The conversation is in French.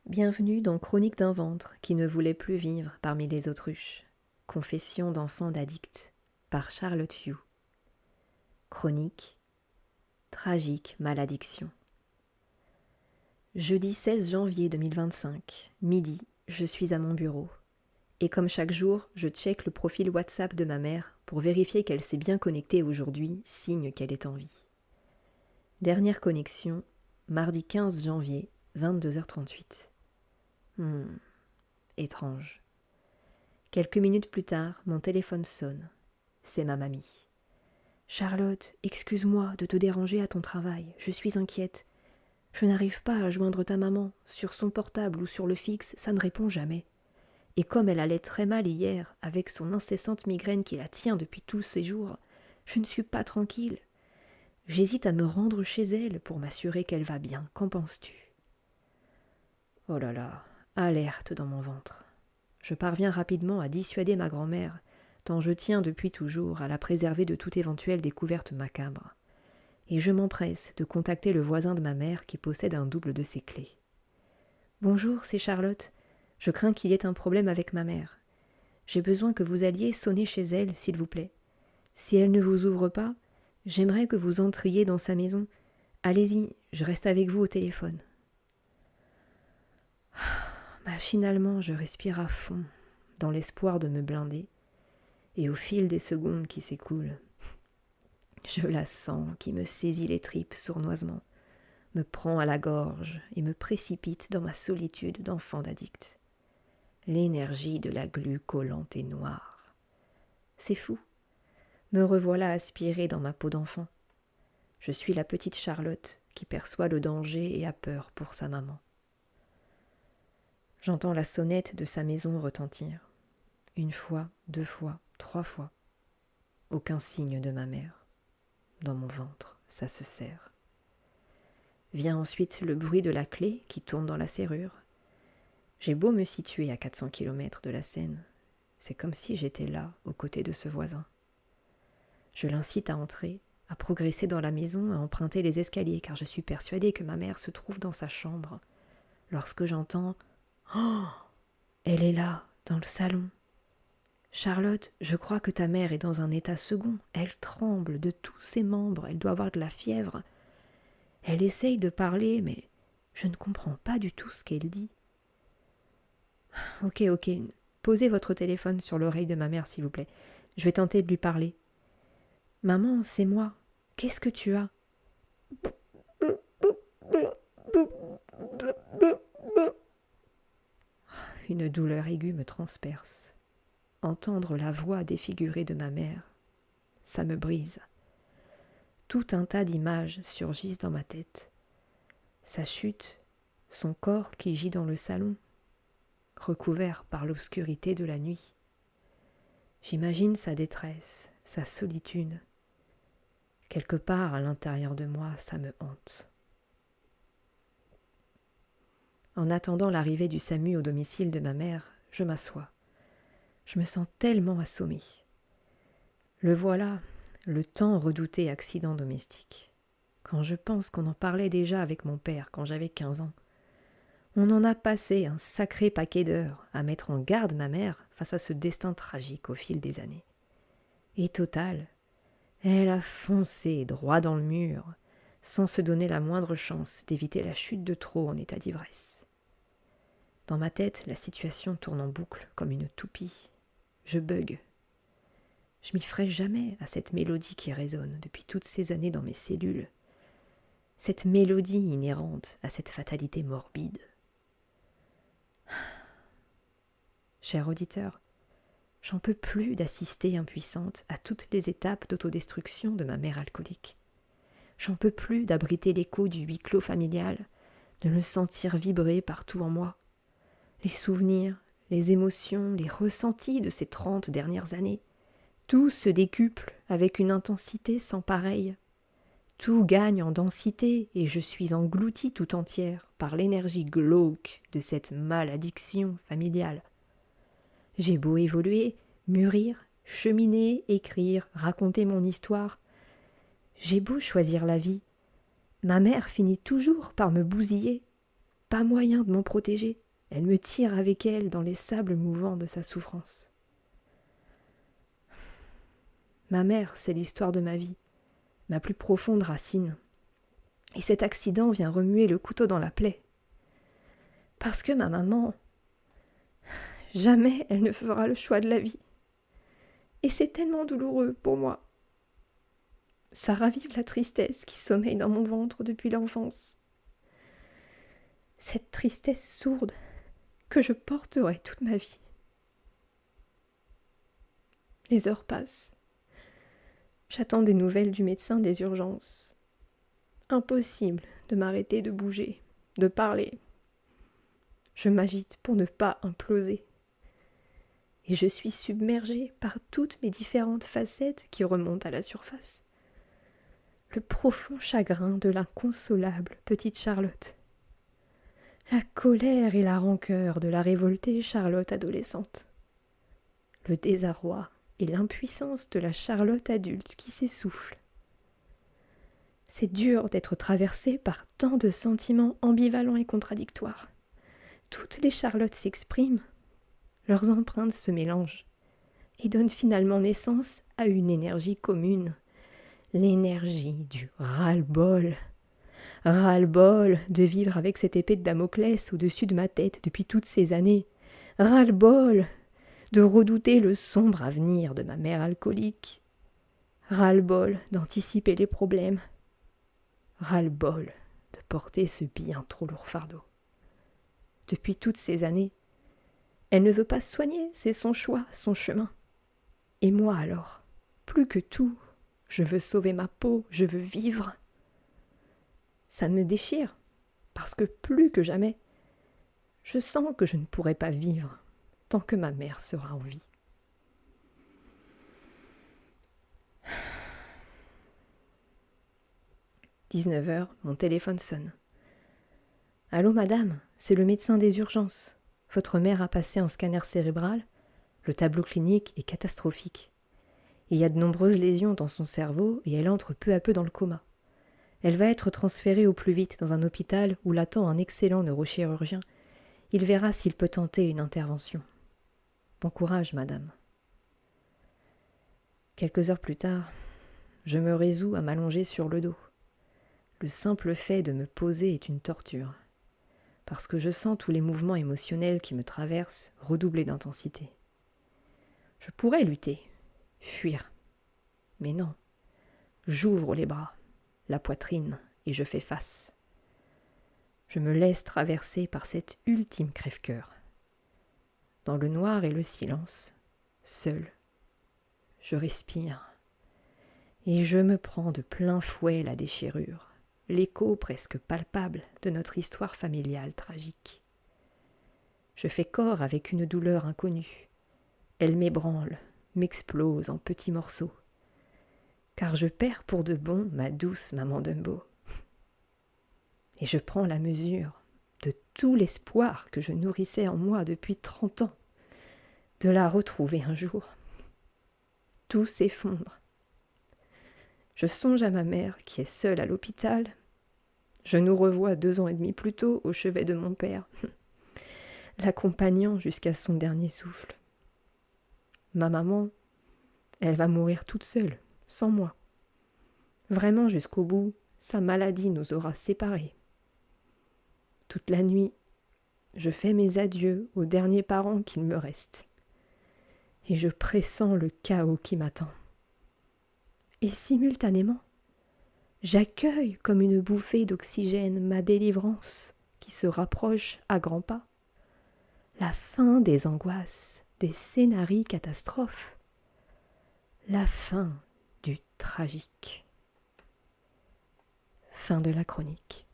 Bienvenue dans Chronique d'un ventre qui ne voulait plus vivre parmi les autruches. Confession d'enfant d'addict par Charlotte Hugh. Chronique tragique maladdiction. Jeudi 16 janvier 2025, midi, je suis à mon bureau. Et comme chaque jour, je check le profil WhatsApp de ma mère pour vérifier qu'elle s'est bien connectée aujourd'hui, signe qu'elle est en vie. Dernière connexion, mardi 15 janvier, 22h38. Étrange. Quelques minutes plus tard, mon téléphone sonne. C'est ma mamie. « Charlotte, excuse-moi de te déranger à ton travail, je suis inquiète. Je n'arrive pas à joindre ta maman. Sur son portable ou sur le fixe, ça ne répond jamais. Et comme elle allait très mal hier, avec son incessante migraine qui la tient depuis tous ces jours, je ne suis pas tranquille. J'hésite à me rendre chez elle pour m'assurer qu'elle va bien. Qu'en penses-tu » Oh là là, alerte dans mon ventre. Je parviens rapidement à dissuader ma grand-mère, tant je tiens depuis toujours à la préserver de toute éventuelle découverte macabre. Et je m'empresse de contacter le voisin de ma mère qui possède un double de ses clés. « Bonjour, c'est Charlotte. Je crains qu'il y ait un problème avec ma mère. J'ai besoin que vous alliez sonner chez elle, s'il vous plaît. Si elle ne vous ouvre pas, j'aimerais que vous entriez dans sa maison. Allez-y, je reste avec vous au téléphone. » Machinalement, je respire à fond, dans l'espoir de me blinder, et au fil des secondes qui s'écoulent, je la sens qui me saisit les tripes sournoisement, me prend à la gorge et me précipite dans ma solitude d'enfant d'addict. L'énergie de la glu collante et noire. C'est fou, me revoilà aspirée dans ma peau d'enfant. Je suis la petite Charlotte qui perçoit le danger et a peur pour sa maman. J'entends la sonnette de sa maison retentir. Une fois, 2 fois, 3 fois. Aucun signe de ma mère. Dans mon ventre, ça se serre. Vient ensuite le bruit de la clé qui tourne dans la serrure. J'ai beau me situer à 400 km de la scène, c'est comme si j'étais là, aux côtés de ce voisin. Je l'incite à entrer, à progresser dans la maison, à emprunter les escaliers, car je suis persuadée que ma mère se trouve dans sa chambre. Lorsque j'entends « Oh, elle est là, dans le salon. Charlotte, je crois que ta mère est dans un état second. Elle tremble de tous ses membres, elle doit avoir de la fièvre. Elle essaye de parler, mais je ne comprends pas du tout ce qu'elle dit. » Ok, posez votre téléphone sur l'oreille de ma mère, s'il vous plaît. Je vais tenter de lui parler. « Maman, c'est moi. Qu'est-ce que tu as ?» Une douleur aiguë me transperce. Entendre la voix défigurée de ma mère, ça me brise. Tout un tas d'images surgissent dans ma tête. Sa chute, son corps qui gît dans le salon, recouvert par l'obscurité de la nuit. J'imagine sa détresse, sa solitude. Quelque part à l'intérieur de moi, ça me hante. En attendant l'arrivée du SAMU au domicile de ma mère, je m'assois. Je me sens tellement assommée. Le voilà, le tant redouté accident domestique. Quand je pense qu'on en parlait déjà avec mon père quand j'avais 15 ans, on en a passé un sacré paquet d'heures à mettre en garde ma mère face à ce destin tragique au fil des années. Et total, elle a foncé droit dans le mur, sans se donner la moindre chance d'éviter la chute de trop en état d'ivresse. Dans ma tête, la situation tourne en boucle comme une toupie. Je bug. Je m'y ferai jamais à cette mélodie qui résonne depuis toutes ces années dans mes cellules. Cette mélodie inhérente à cette fatalité morbide. Cher auditeur, j'en peux plus d'assister impuissante à toutes les étapes d'autodestruction de ma mère alcoolique. J'en peux plus d'abriter l'écho du huis clos familial, de le sentir vibrer partout en moi. Les souvenirs, les émotions, les ressentis de ces 30 dernières années, tout se décuple avec une intensité sans pareille. Tout gagne en densité et je suis engloutie tout entière par l'énergie glauque de cette maladdiction familiale. J'ai beau évoluer, mûrir, cheminer, écrire, raconter mon histoire. J'ai beau choisir la vie, ma mère finit toujours par me bousiller. pas moyen de m'en protéger. Elle me tire avec elle dans les sables mouvants de sa souffrance. Ma mère, c'est l'histoire de ma vie, ma plus profonde racine. Et cet accident vient remuer le couteau dans la plaie. Parce que ma maman, jamais elle ne fera le choix de la vie. Et c'est tellement douloureux pour moi. Ça ravive la tristesse qui sommeille dans mon ventre depuis l'enfance. Cette tristesse sourde que je porterai toute ma vie. Les heures passent. J'attends des nouvelles du médecin des urgences. Impossible de m'arrêter de bouger, de parler. Je m'agite pour ne pas imploser. Et je suis submergée par toutes mes différentes facettes qui remontent à la surface. Le profond chagrin de l'inconsolable petite Charlotte. La colère et la rancœur de la révoltée Charlotte adolescente. Le désarroi et l'impuissance de la Charlotte adulte qui s'essouffle. C'est dur d'être traversée par tant de sentiments ambivalents et contradictoires. Toutes les Charlottes s'expriment, leurs empreintes se mélangent et donnent finalement naissance à une énergie commune. L'énergie du ras-le-bol. Ras-le-bol de vivre avec cette épée de Damoclès au-dessus de ma tête depuis toutes ces années. Ras-le-bol de redouter le sombre avenir de ma mère alcoolique. Ras-le-bol d'anticiper les problèmes. Ras-le-bol de porter ce bien trop lourd fardeau. Depuis toutes ces années, elle ne veut pas se soigner, c'est son choix, son chemin. Et moi alors, plus que tout, je veux sauver ma peau, je veux vivre. Ça me déchire, parce que plus que jamais, je sens que je ne pourrai pas vivre tant que ma mère sera en vie. « 19h, mon téléphone sonne. « Allô, madame, c'est le médecin des urgences. Votre mère a passé un scanner cérébral. Le tableau clinique est catastrophique. Il y a de nombreuses lésions dans son cerveau et elle entre peu à peu dans le coma. Elle va être transférée au plus vite dans un hôpital où l'attend un excellent neurochirurgien. Il verra s'il peut tenter une intervention. Bon courage, madame. » Quelques heures plus tard, je me résous à m'allonger sur le dos. Le simple fait de me poser est une torture, parce que je sens tous les mouvements émotionnels qui me traversent redoubler d'intensité. Je pourrais lutter, fuir, mais non. J'ouvre les bras, la poitrine, et je fais face. Je me laisse traverser par cet ultime crève-cœur. Dans le noir et le silence, seul, je respire, et je me prends de plein fouet la déchirure. L'écho presque palpable de notre histoire familiale tragique. Je fais corps avec une douleur inconnue. Elle m'ébranle, m'explose en petits morceaux. Car je perds pour de bon ma douce maman Dumbo. Et je prends la mesure de tout l'espoir que je nourrissais en moi depuis 30 ans, de la retrouver un jour. Tout s'effondre. Je songe à ma mère qui est seule à l'hôpital. Je nous revois 2 ans et demi plus tôt au chevet de mon père, l'accompagnant jusqu'à son dernier souffle. Ma maman, elle va mourir toute seule, sans moi. Vraiment jusqu'au bout, sa maladie nous aura séparés. Toute la nuit, je fais mes adieux aux derniers parents qu'il me reste. Et je pressens le chaos qui m'attend. Et simultanément, j'accueille comme une bouffée d'oxygène ma délivrance qui se rapproche à grands pas. La fin des angoisses, des scénarios catastrophes. La fin du tragique. Fin de la chronique.